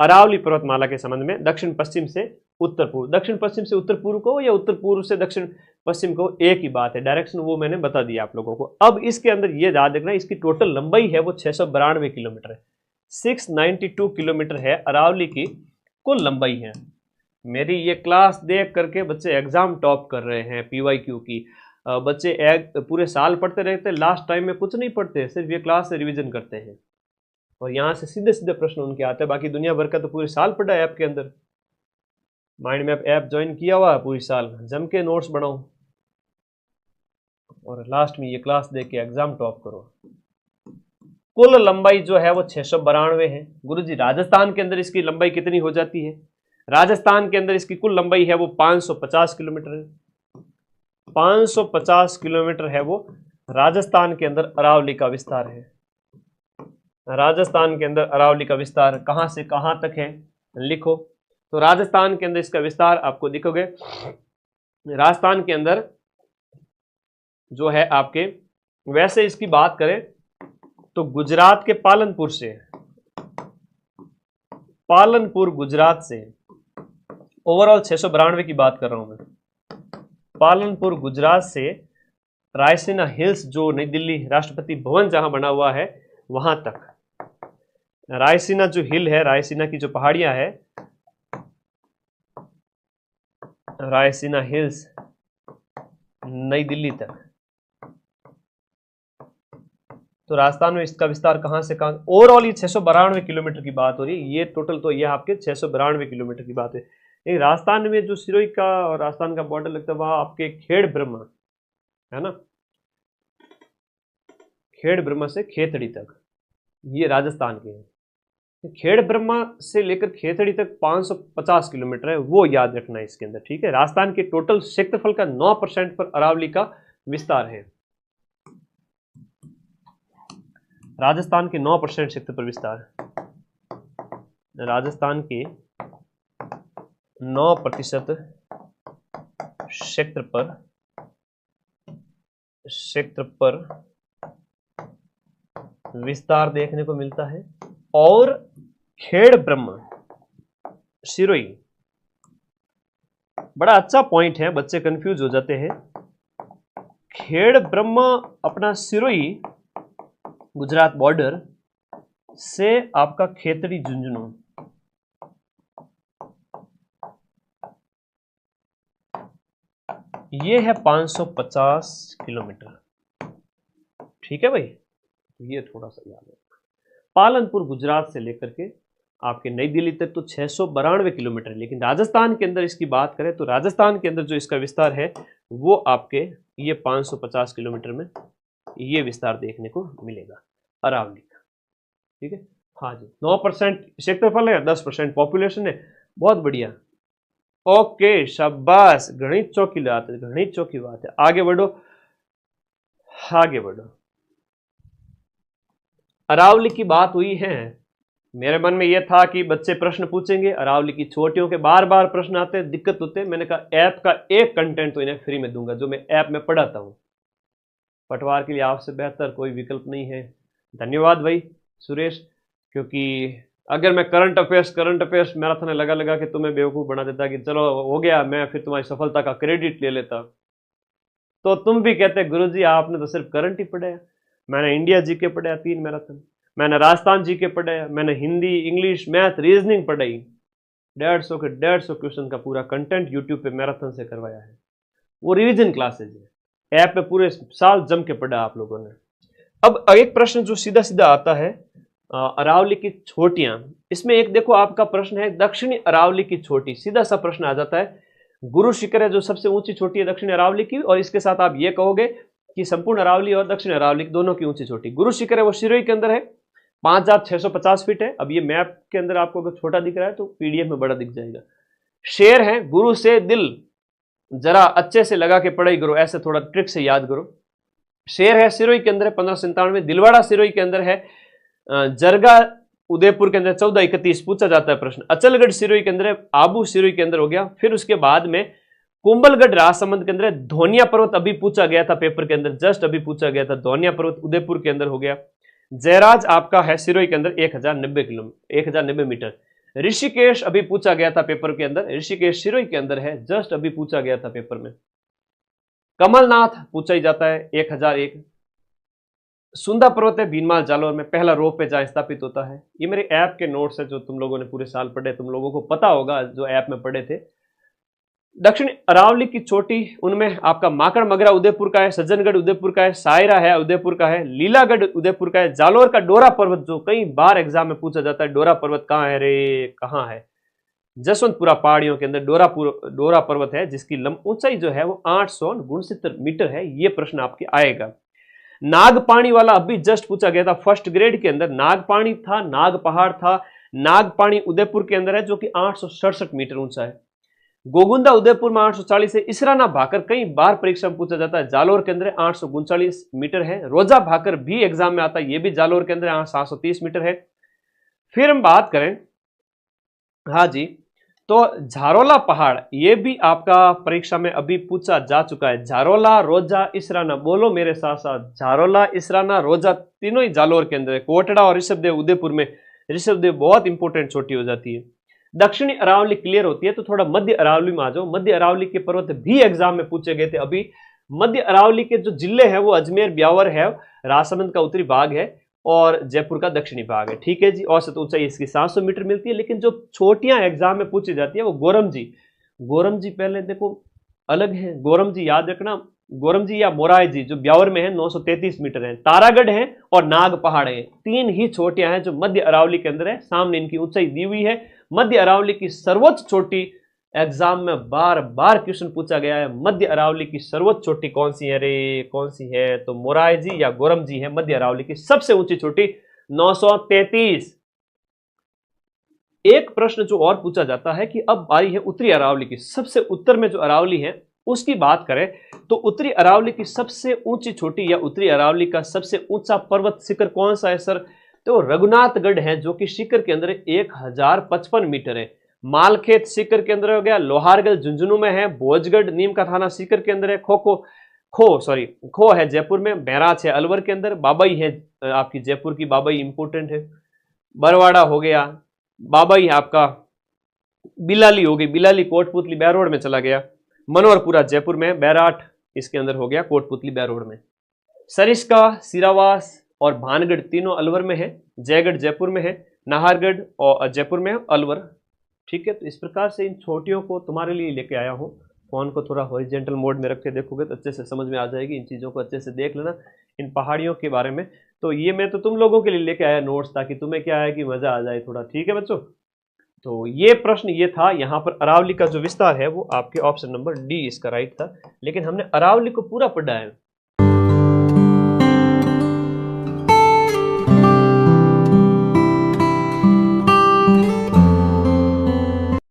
अरावली पर्वतमाला के संबंध में दक्षिण पश्चिम से उत्तर पूर्व, दक्षिण पश्चिम से उत्तर पूर्व को या उत्तर पूर्व से दक्षिण पश्चिम को, एक ही बात है, डायरेक्शन वो मैंने बता दिया आप लोगों को। अब इसके अंदर ये याद रखना, इसकी टोटल लंबाई है वो 692 किलोमीटर है, 692 किलोमीटर है अरावली की कुल लंबाई है। मेरी ये क्लास देख करके बच्चे एग्जाम टॉप कर रहे हैं PYQ की। बच्चे पूरे साल पढ़ते रहते, लास्ट टाइम में कुछ नहीं पढ़ते, सिर्फ ये क्लास से रिवीजन करते हैं और यहाँ से सीधे सीधे प्रश्न उनके आते हैं। बाकी दुनिया भर का तो पूरे साल पढ़ा है ऐप के अंदर, माइंड मैप ऐप ज्वाइन किया हुआ है, पूरी साल जम के नोट्स बनाओ और लास्ट में ये क्लास देख के एग्जाम टॉप करो। कुल लंबाई जो है वो 692 है। गुरुजी राजस्थान के अंदर इसकी लंबाई कितनी हो जाती है? राजस्थान के अंदर इसकी कुल लंबाई है वो 550 किलोमीटर है। 550 किलोमीटर है वो राजस्थान के अंदर अरावली का विस्तार है। राजस्थान के अंदर अरावली का विस्तार कहां से कहां तक है लिखो। तो राजस्थान के अंदर इसका विस्तार आपको दिखोगे, राजस्थान के अंदर जो है आपके, वैसे इसकी बात करें तो गुजरात के पालनपुर से, पालनपुर गुजरात से, ओवरऑल 692 की बात कर रहा हूं मैं, पालनपुर गुजरात से रायसीना हिल्स जो नई दिल्ली राष्ट्रपति भवन जहां बना हुआ है वहां तक, रायसीना जो हिल है, रायसीना की जो पहाड़ियां है, रायसीना हिल्स नई दिल्ली तक। तो राजस्थान में इसका विस्तार कहां से कहां, ओवरऑल ये 692 किलोमीटर की बात हो रही है। ये टोटल तो ये आपके 692 किलोमीटर की बात है। एक राजस्थान में जो सिरोही का और राजस्थान का बॉर्डर लगता है वहां आपके खेड़ ब्रह्मा है ना, खेड़ ब्रह्मा से खेतड़ी तक, ये राजस्थान के हैं। खेड़ ब्रह्मा से लेकर खेतड़ी तक 550 किलोमीटर है, वो याद रखना है इसके अंदर, ठीक है। राजस्थान के टोटल क्षेत्रफल का 9% पर अरावली का विस्तार है। राजस्थान के 9% क्षेत्र पर विस्तार, राजस्थान के 9% क्षेत्र पर विस्तार देखने को मिलता है। और खेड़ ब्रह्मा सिरोही, बड़ा अच्छा पॉइंट है, बच्चे कंफ्यूज हो जाते हैं। खेड़ ब्रह्मा अपना सिरोही गुजरात बॉर्डर से आपका खेतड़ी झुंझुनू, ये है 550 किलोमीटर, ठीक है भाई। ये थोड़ा सा याद है। पालनपुर गुजरात से लेकर के आपके नई दिल्ली तक तो 692 किलोमीटर है, लेकिन राजस्थान के अंदर इसकी बात करें तो राजस्थान के अंदर जो इसका विस्तार है वो आपके ये 550 किलोमीटर में ये विस्तार देखने को मिलेगा अरावली का, ठीक है। हाँ जी, 9% क्षेत्रफल है, 10% पॉपुलेशन है, बहुत बढ़िया, ओके शाबाश, घनी चौकी बात है, घनी चौकी बात है। आगे बढ़ो, आगे बढ़ो। अरावली की बात हुई है, मेरे मन में यह था कि बच्चे प्रश्न पूछेंगे, अरावली की चोटियों के बार बार प्रश्न आते हैं, दिक्कत होते हैं। मैंने कहा ऐप का एक कंटेंट तो इन्हें फ्री में दूंगा जो मैं ऐप में पढ़ाता हूं। पटवार के लिए आपसे बेहतर कोई विकल्प नहीं है। धन्यवाद भाई सुरेश, क्योंकि अगर मैं करंट अफेयर्स मैराथन लगा के तुम्हें बेवकूफ़ बना देता कि चलो हो गया, मैं फिर तुम्हारी सफलता का क्रेडिट ले लेता, तो तुम भी कहते गुरुजी आपने तो सिर्फ करंट ही पढ़ाया। मैंने इंडिया जीके पढ़ाया 3 मैराथन, मैंने राजस्थान जीके पढ़ाया, मैंने हिंदी, इंग्लिश, मैथ, रीजनिंग पढ़ाई, 150 क्वेश्चन का पूरा कंटेंट यूट्यूब पे मैराथन से करवाया है। वो रिवीजन क्लासेज है, ऐप पे पूरे साल जम के पढ़ा आप लोगों ने। अब एक प्रश्न जो सीधा सीधा आता है, अरावली की छोटियां, इसमें एक देखो आपका प्रश्न है दक्षिणी अरावली की चोटी, सीधा सा प्रश्न आ जाता है। गुरु शिखर है जो सबसे ऊंची चोटी है दक्षिणी अरावली की, और इसके साथ आप ये कहोगे कि संपूर्ण अरावली और दक्षिण अरावली दोनों की ऊंची चोटी। गुरु शिखर है वो सिरोही के अंदर है, 5650 फीट है। अब ये मैप के अंदर आपको अगर छोटा दिख रहा है तो पीडीएफ में बड़ा दिख जाएगा। शेर है गुरु से दिल, जरा अच्छे से लगा के पढ़ाई करो, ऐसे थोड़ा ट्रिक से याद करो। शेर है सिरोही के अंदर है 1597, दिलवाड़ा सिरोही के अंदर है, जरगा उदयपुर के अंदर 1431 पूछा जाता है प्रश्न, अचलगढ़ सिरोही के अंदर है, आबू सिरोही के अंदर हो गया। फिर उसके बाद में कुंभलगढ़ राजसमंद के अंदर है, धोनिया पर्वत अभी पूछा गया था पेपर के अंदर, जस्ट अभी पूछा गया था, धोनिया पर्वत उदयपुर के अंदर हो गया। जयराज आपका है सिरोही के अंदर 1090 मीटर। ऋषिकेश अभी पूछा गया था पेपर के अंदर, ऋषिकेश सिरोही के अंदर है, जस्ट अभी पूछा गया था पेपर में। कमलनाथ पूछा ही जाता है 1001। सुंदा पर्वत है भीनमाल जालोर में, पहला रोप पे जहां स्थापित होता है। ये मेरे ऐप के नोट्स है जो तुम लोगों ने पूरे साल पढ़े, तुम लोगों को पता होगा जो ऐप में पढ़े थे। दक्षिण अरावली की चोटी, उनमें आपका माकड़ मगरा उदयपुर का है, सज्जनगढ़ उदयपुर का है, सायरा है उदयपुर का है, लीलागढ़ उदयपुर का है, जालोर का डोरा पर्वत जो कई बार एग्जाम में पूछा जाता है, डोरा पर्वत कहाँ है रे, कहाँ है? जसवंतपुरा पहाड़ियों के अंदर डोरा पर्वत है, जिसकी ऊंचाई जो है वो 869 मीटर है। ये प्रश्न आपके आएगा। नागपाणी वाला अभी जस्ट पूछा गया था फर्स्ट ग्रेड के अंदर, नागपाणी था, नाग पहाड़ था, नागपाणी उदयपुर के अंदर है जो कि 867 मीटर ऊंचा है। गोगुंदा उदयपुर में 840 है। इसराना भाकर कई बार परीक्षा में पूछा जाता है, जालोर के अंदर 839 मीटर है। रोजा भाकर भी एग्जाम में आता है, ये भी जालोर के अंदर 730 मीटर है। फिर हम बात करें, हाँ जी, तो झारोला पहाड़, ये भी आपका परीक्षा में अभी पूछा जा चुका है। झारोला, रोजा, इसराना, बोलो मेरे साथ साथ, झारोला, इसराना, रोजा, तीनों ही जालोर के अंदर है। कोटड़ा और ऋषभदेव उदयपुर में, ऋषभदेव बहुत इंपॉर्टेंट चोटी हो जाती है। दक्षिणी अरावली क्लियर होती है, तो थोड़ा मध्य अरावली में आ जाओ। मध्य अरावली के पर्वत भी एग्जाम में पूछे गए थे। अभी मध्य अरावली के जो जिले हैं वो अजमेर, ब्यावर है, राजसमंद का उत्तरी भाग है और जयपुर का दक्षिणी भाग है। ठीक है जी। औसत ऊंचाई इसकी 700 मीटर मिलती है। लेकिन जो छोटियां एग्जाम में पूछी जाती है वो गोरमजी, गोरमजी पहले देखो अलग है, गोरमजी याद रखना, गोरमजी या मोराय जी जो ब्यावर में है 933 मीटर है। तारागढ़ है और नाग पहाड़ है, तीन ही चोटियां हैं जो मध्य अरावली के अंदर है। सामने इनकी ऊंचाई दी हुई है। मध्य अरावली की सर्वोच्च चोटी, एग्जाम में बार बार क्वेश्चन पूछा गया है, मध्य अरावली की सर्वोच्च चोटी कौन सी है रे, कौन सी है? तो मोराय जी या गोरम जी है मध्य अरावली की सबसे ऊंची चोटी, 933। एक प्रश्न जो और पूछा जाता है कि अब बारी है उत्तरी अरावली की। सबसे उत्तर में जो अरावली है उसकी बात करें तो उत्तरी अरावली की सबसे ऊंची चोटी या उत्तरी अरावली का सबसे ऊंचा पर्वत शिखर कौन सा है सर? तो रघुनाथगढ़ है जो कि शिखर के अंदर 1055 मीटर है। मालखेत शिखर के अंदर हो गया, लोहारगढ़ झुंझुनू में है, भोजगढ़ नीम का थाना शिखर के अंदर है, खो है जयपुर में, बैराज है अलवर के अंदर, बाबई है आपकी जयपुर की, बाबई इंपोर्टेंट है, बरवाड़ा हो गया, बाबई आपका, बिलाली हो गई, बिलाली कोटपुतली बैरोड में चला गया, मनोहरपुरा जयपुर में, बैराट इसके अंदर हो गया कोटपुतली बैरोड में, सरिस्का, सिरावास और भानगढ़ तीनों अलवर में है, जयगढ़ जयपुर में है, नाहरगढ़ और जयपुर में है, अलवर। ठीक है, तो इस प्रकार से इन छोटियों को तुम्हारे लिए लेके आया हूँ। फोन को थोड़ा हॉरिजॉन्टल मोड में रख के देखोगे तो अच्छे से समझ में आ जाएगी। इन चीज़ों को अच्छे से देख लेना, इन पहाड़ियों के बारे में। तो ये मैं तो तुम लोगों के लिए लेके आया नोट्स, ताकि तुम्हें क्या है कि मजा आ जाए थोड़ा। ठीक है बच्चों, तो ये प्रश्न ये था। यहाँ पर अरावली का जो विस्तार है वो आपके ऑप्शन नंबर डी इसका राइट था, लेकिन हमने अरावली को पूरा पढ़ा है।